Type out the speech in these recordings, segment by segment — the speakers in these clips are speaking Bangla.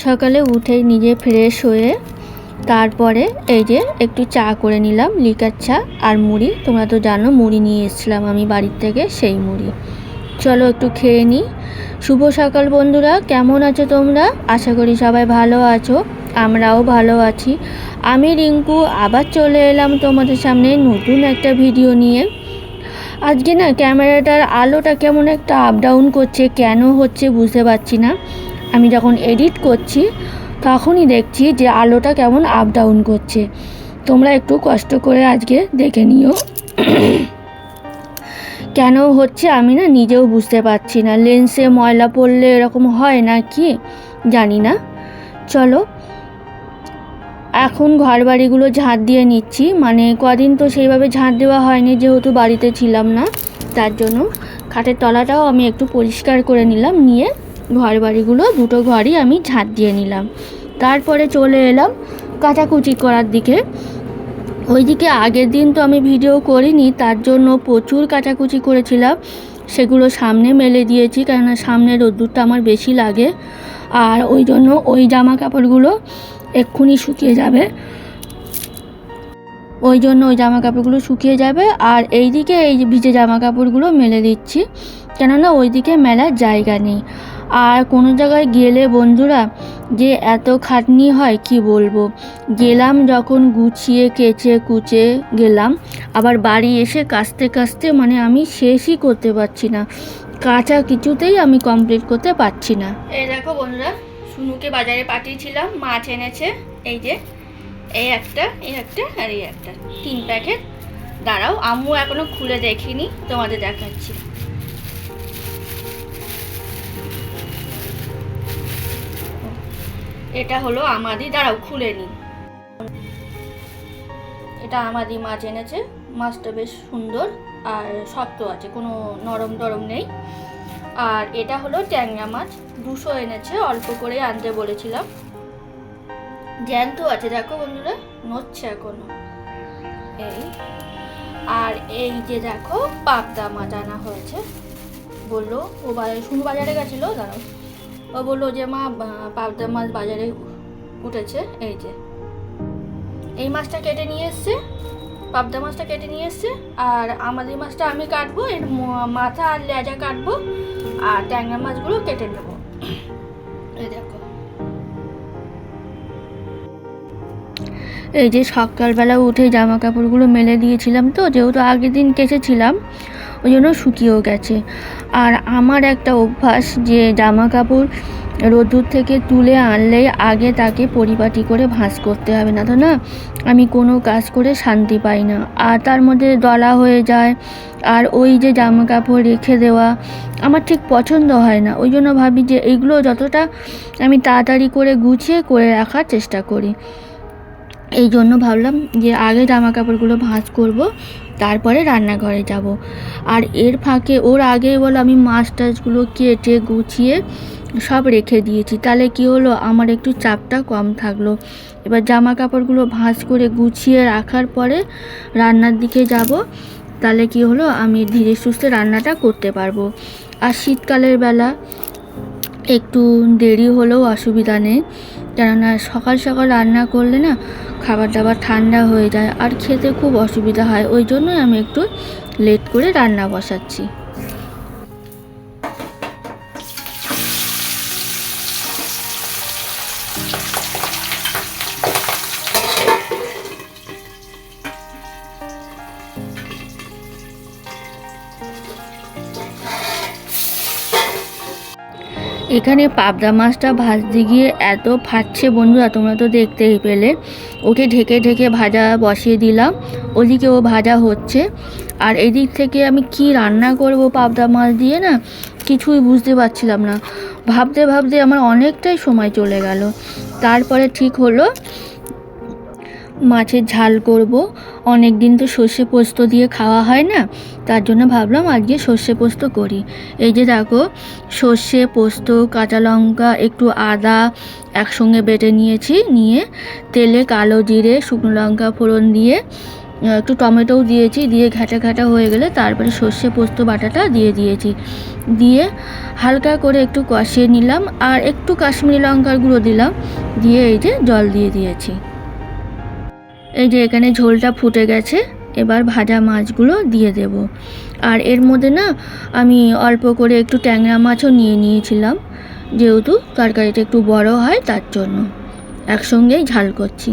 সকালে উঠে নিজে ফ্রেশ হয়ে তারপরে এই যে একটু চা করে নিলাম, লিকার চা আর মুড়ি। তোমরা তো জানো মুড়ি নিয়ে এসেছিলাম আমি বাড়ির থেকে, সেই মুড়ি। চলো একটু খেয়ে নিই। শুভ সকাল বন্ধুরা, কেমন আছো তোমরা? আশা করি সবাই ভালো আছো, আমরাও ভালো আছি। আমি রিঙ্কু আবার চলে এলাম তোমাদের সামনে নতুন একটা ভিডিও নিয়ে। আজকে না ক্যামেরাটার আলোটা কেমন একটা আপ ডাউন করছে, কেন হচ্ছে বুঝতে পারছি না। আমি যখন এডিট করছি তখনই দেখছি যে আলোটা কেমন আপ ডাউন করছে। তোমরা একটু কষ্ট করে আজকে দেখে নিও কেন হচ্ছে আমি না নিজেও বুঝতে পারছি না। লেন্সে ময়লা পড়লে এরকম হয় না কি জানি না। চলো এখন ঘর বাড়িগুলো ঝাঁট দিয়ে নিচ্ছি, মানে কদিন তো সেইভাবে ঝাঁট দেওয়া হয়নি যেহেতু বাড়িতে ছিলাম না, তার জন্য খাটের তলাটাও আমি একটু পরিষ্কার করে নিলাম, নিয়ে ঘর বাড়িগুলো দুটো ঘরই আমি ঝাঁট দিয়ে নিলাম। তারপরে চলে এলাম কাচাকুচি করার দিকে। ওইদিকে আগের দিন তো আমি ভিডিও করিনি, তার জন্য প্রচুর কাচাকুচি করেছিলাম, সেগুলো সামনে মেলে দিয়েছি, কেননা সামনে রোদ্দুরটা আমার বেশি লাগে। আর ওই জন্য ওই জামা কাপড়গুলো এক্ষুনি শুকিয়ে যাবে, ওই জন্য ওই জামা কাপড়গুলো শুকিয়ে যাবে। আর এইদিকে এই ভিজে জামা কাপড়গুলো মেলে দিচ্ছি, কেননা ওইদিকে মেলার জায়গা নেই। আর কোনো জায়গায় গেলে বন্ধুরা যে এত খাটনি হয় কি বলবো। গেলাম যখন গুছিয়ে কেচে কুচে গেলাম, আবার বাড়ি এসে কাচতে কাচতে মানে আমি শেষই করতে পারছি না, কাঁচা কিছুতেই আমি কমপ্লিট করতে পারছি না। এই দেখো বন্ধুরা, সুনুকে বাজারে পাঠিয়েছিলাম, মাছ এনেছে। এই যে এই একটা আর এই একটা, 3 প্যাকেট। দাঁড়াও, আম্মু এখনো খুলে দেখিনি, তোমাদের দেখাচ্ছি। এটা হলো আমাদি, দাঁড়াও খুলে নি। এটা আমাদি মাছ এনেছে, মাছটা বেশ সুন্দর আর শক্ত আছে, কোনো নরম টরম নেই। আর এটা হলো ট্যাংরা মাছ, 200 এনেছে, অল্প করে আনতে বলেছিলাম। জ্যান্ত আছে দেখো বন্ধুরা, নড়ছে এখনো। এই আর এই যে দেখো পাবদা মাছ আনা হয়েছে। বললো ও শুনু বাজারে গেছিলো, দাঁড়াও, ও বললো যে মা পাবদা মাছ বাজারে উঠেছে। এই যে এই মাছটা কেটে নিয়ে এসছে, পাবদা মাছটা কেটে নিয়ে এসছে। আর আমাদের মাছটা আমি কাটবো, এর মাথা আর লেজা কাটবো, আর ট্যাংরা মাছগুলো কেটে নেবো। এই দেখো, এই যে সকালবেলা উঠে জামা কাপড়গুলো মেলে দিয়েছিলাম, তো যেহেতু আগের দিন কেচেছিলাম ওই জন্য শুকিয়েও গেছে। আর আমার একটা অভ্যাস যে জামা কাপড় রোদ্দুর থেকে তুলে আনলেই আগে তাকে পরিপাটি করে ভাঁজ করতে হবে, না তো না আমি কোনো কাজ করে শান্তি পাই না। আর তার মধ্যে দলা হয়ে যায়, আর ওই যে জামা কাপড় রেখে দেওয়া আমার ঠিক পছন্দ হয় না। ওই জন্য ভাবি যে এইগুলো যতটা আমি তাড়াতাড়ি করে গুছিয়ে করে রাখার চেষ্টা করি। এই জন্য ভাবলাম যে আগে জামা কাপড়গুলো ভাঁজ করব, তারপরে রান্নাঘরে যাব। আর এর ফাঁকে ওর আগে বলো আমি মাছ টাছগুলো কেটে গুছিয়ে সব রেখে দিয়েছি, তাহলে কি হলো আমার একটু চাপটা কম থাকলো। এবার জামা কাপড়গুলো ভাঁজ করে গুছিয়ে রাখার পরে রান্নার দিকে যাব, তাহলে কি হলো আমি ধীরে সুস্থে রান্নাটা করতে পারবো। আর শীতকালের বেলা একটু দেরি হলেও অসুবিধা নেই, কেননা সকাল সকাল রান্না করলে না খাবার দাবার ঠান্ডা হয়ে যায় আর খেতে খুব অসুবিধা হয়। ওই জন্যই আমি একটু লেট করে রান্না বসাচ্ছি। এখানে পাবদা মাছটা ভাজতে গিয়ে এত ফাটছে বন্ধুরা, তোমরা তো দেখতেই পেলে। ওকে ঢেকে ঢেকে ভাজা বসিয়ে দিলাম, ওদিকে ও ভাজা হচ্ছে। আর এদিক থেকে আমি কি রান্না করব পাবদা মাছ দিয়ে না কিছুই বুঝতে পারছিলাম না। ভাবতে ভাবতে আমার অনেকটাই সময় চলে গেল। তারপরে ঠিক হলো মাছের ঝাল করব। অনেক দিন তো সর্ষে পোস্ত দিয়ে খাওয়া হয় না, তার জন্য ভাবলাম আজকে সর্ষে পোস্ত করি। এই যে দেখো সর্ষে পোস্ত, কাঁচা লঙ্কা, একটু আদা একসঙ্গে বেটে নিয়েছি, নিয়ে তেলে কালো জিরে শুকনো লঙ্কা ফোড়ন দিয়ে একটু টমেটোও দিয়েছি, দিয়ে ঘাটা ঘাটা হয়ে গেলে তারপরে সর্ষে পোস্ত বাটাটা দিয়ে দিয়েছি, দিয়ে হালকা করে একটু কষিয়ে নিলাম, আর একটু কাশ্মীরি লঙ্কার গুঁড়ো দিলাম, দিয়ে এই যে জল দিয়ে দিয়েছি। এই যে এখানে ঝোলটা ফুটে গেছে, এবার ভাজা মাছগুলো দিয়ে দেব। আর এর মধ্যে না আমি অল্প করে একটু ট্যাংরা মাছও নিয়ে নিয়েছিলাম, যেহেতু তরকারিটা একটু বড় হয় তার জন্য একসঙ্গেই ঝাল করছি।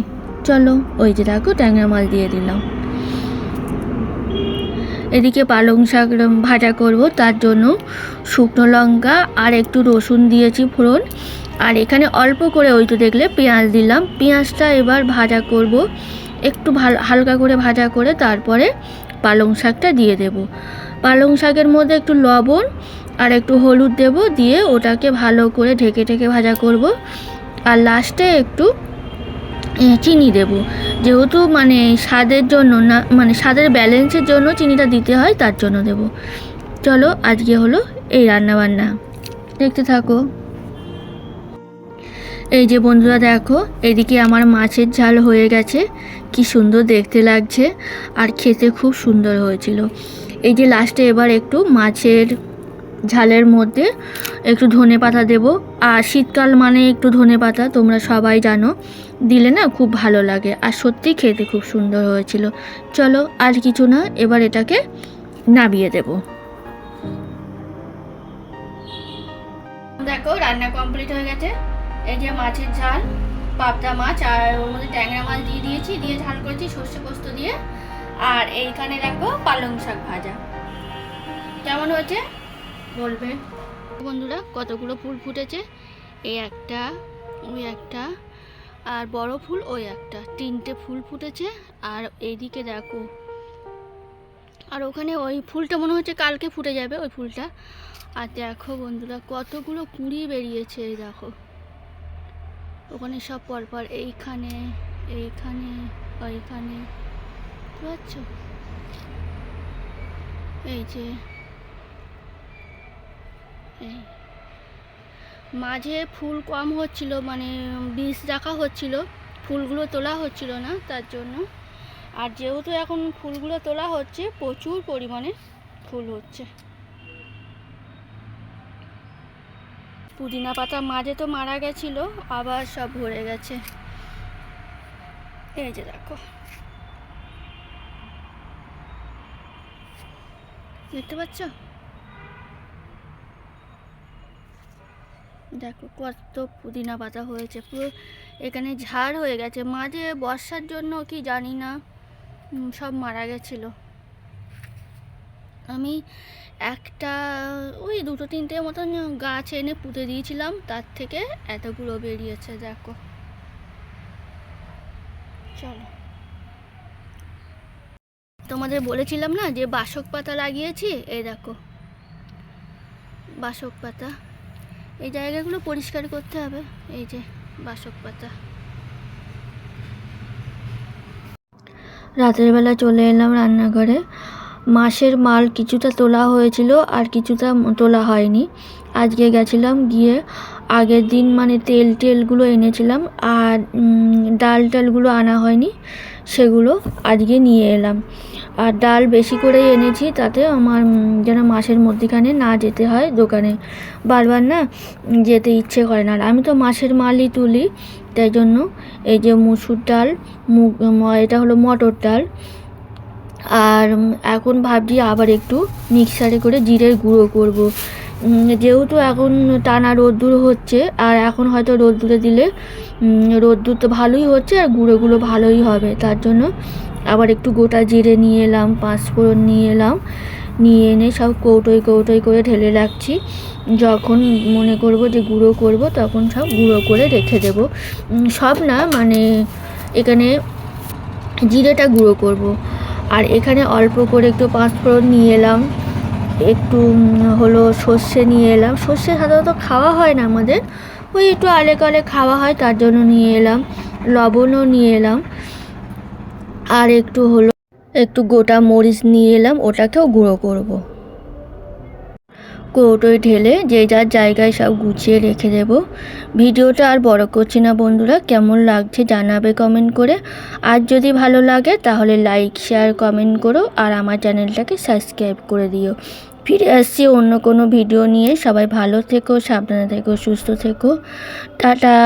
চলো, ওই যে দেখো ট্যাংরা মাছ দিয়ে দিলাম। এদিকে পালং শাক ভাজা করব, তার জন্য শুকনো লঙ্কা আর একটু রসুন দিয়েছি ফোড়ন, আর এখানে অল্প করে ওই তো দেখলে পেঁয়াজ দিলাম। পেঁয়াজটা এবার ভাজা করব, একটু হালকা করে ভাজা করে তারপরে পালং শাকটা দিয়ে দেব। পালং শাকের মধ্যে একটু লবণ আর একটু হলুদ দেব, দিয়ে ওটাকে ভালো করে ঢেকে ঢেকে ভাজা করব। আর লাস্টে একটু চিনি দেব, যেহেতু মানে স্বাদের জন্য না, মানে স্বাদের ব্যালেন্সের জন্য চিনিটা দিতে হয়, তার জন্য দেব। চলো, আজকে হলো এই রান্নাবান্না, দেখতে থাকো। এই যে বন্ধুরা দেখো, এদিকে আমার মাছের ঝাল হয়ে গেছে, কি সুন্দর দেখতে লাগছে আর খেতে খুব সুন্দর হয়েছিল। এই যে লাস্টে এবার একটু মাছের ঝালের মধ্যে একটু ধনে পাতা দেবো, আর শীতকাল মানে একটু ধনে পাতা তোমরা সবাই জানো, দিলে না খুব ভালো লাগে, আর সত্যি খেতে খুব সুন্দর হয়েছিল। চলো, আর কিছু না, এবার এটাকে নামিয়ে দেব। দেখো রান্না কমপ্লিট হয়ে গেছে। এই যে মাছের ঝাল, পাবদা মাছ আর ওর মধ্যে ট্যাংরা মাছ দিয়ে দিয়েছি, দিয়ে ঝাল করেছি সর্ষে পোস্ত দিয়ে, আর এইখানে দেখো পালং শাক ভাজা। কেমন হয়েছে বলবে বন্ধুরা। কতগুলো ফুল ফুটেছে, এই একটা, ওই একটা, আর বড় ফুল ওই একটা, তিনটে ফুল ফুটেছে। আর এইদিকে দেখো, আর ওখানে ওই ফুলটা মনে হচ্ছে কালকে ফুটে যাবে ওই ফুলটা। আর দেখো বন্ধুরা কতগুলো কুঁড়ি বেরিয়েছে, এই দেখো ওখানে সব পরপর, এইখানে এইখানে ওইখানে, বুঝতে পারছো? এই যে এই মাঝে ফুল কম হচ্ছিল, মানে বীজ রাখা হচ্ছিল, ফুলগুলো তোলা হচ্ছিল না, তার জন্য। আর যেহেতু এখন ফুলগুলো তোলা হচ্ছে, প্রচুর পরিমাণে ফুল হচ্ছে। পুদিনা পাতা মাঝে তো মারা গেছিল, আবার সব ভরে গেছে। এই যে দেখো, দেখতে পাচ্ছ? দেখো কত পুদিনা পাতা হয়েছে, পুরো এখানে ঝাড় হয়ে গেছে। মাঝে বর্ষার জন্য কি জানি না সব মারা গেছিলো। আমি একটা ওই দুটো তিনটে মতন গাছ এনে পুঁতে দিয়েছিলাম, তার থেকে এতগুলো বেরিয়েছে দেখো। চলো, তোমাদের বলেছিলাম না যে বাসক পাতা লাগিয়েছি, এই দেখো বাসক পাতা। এই জায়গাগুলো পরিষ্কার করতে হবে। এই যে বাসক পাতা। রাতের বেলা চলে এলাম রান্নাঘরে। মাছের মাল কিছুটা তোলা হয়েছিল আর কিছুটা তোলা হয়নি। আজকে গেছিলাম, গিয়ে আগের দিন মানে তেলগুলো এনেছিলাম, আর ডাল টালগুলো আনা হয়নি, সেগুলো আজকে নিয়ে এলাম। আর ডাল বেশি করেই এনেছি, তাতে আমার যেন মাসের মধ্যিখানে না যেতে হয় দোকানে, বারবার না যেতে ইচ্ছে করে না। আর আমি তো মাছের মালই তুলি, তাই জন্য এই যে মুসুর ডাল, এটা হলো মটর ডাল। আর এখন ভাবছি আবার একটু মিক্সারে করে জিরের গুঁড়ো করব, যেহেতু এখন টানা রোদ্দুর হচ্ছে, আর এখন হয়তো রোদ্দুরে দিলে রোদ্দুর তো ভালোই হচ্ছে আর গুঁড়োগুলো ভালোই হবে, তার জন্য আবার একটু গোটা জিরে নিয়ে এলাম, পাঁচফোড়ন নিয়ে এলাম, নিয়ে এনে সব কৌটোয় কৌটোয় করে ঢেলে রাখছি। যখন মনে করব যে গুঁড়ো করব, তখন সব গুঁড়ো করে রেখে দেব। সব না, মানে এখানে জিরেটা গুঁড়ো করব। আর এখানে অল্প করে একটু পাঁচফোড়ন নিয়ে এলাম, একটু হলো সর্ষে নিয়ে এলাম। সর্ষে সাধারণত খাওয়া হয় না আমাদের, ওই একটু আলে কালে খাওয়া হয়, তার জন্য নিয়ে এলাম। লবণও নিয়ে এলাম, আর একটু গোটা মরিচ নিয়ে এলাম, ওটাকেও গুঁড়ো করব। কৌটোয় ঢেলে যে যার জায়গায় সব গুছিয়ে রেখে দেব। ভিডিওটা আর বড় করছি না বন্ধুরা, কেমন লাগছে জানাবে কমেন্ট করে। আর যদি ভালো লাগে তাহলে লাইক শেয়ার কমেন্ট করো আর আমার চ্যানেলটাকে সাবস্ক্রাইব করে দিও। ফিরে আসছি অন্য কোনো ভিডিও নিয়ে। সবাই ভালো থেকো, সাবধানে থেকো, সুস্থ থেকো। টাটা।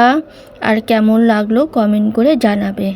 আর কেমন লাগলো কমেন্ট করে জানাবে।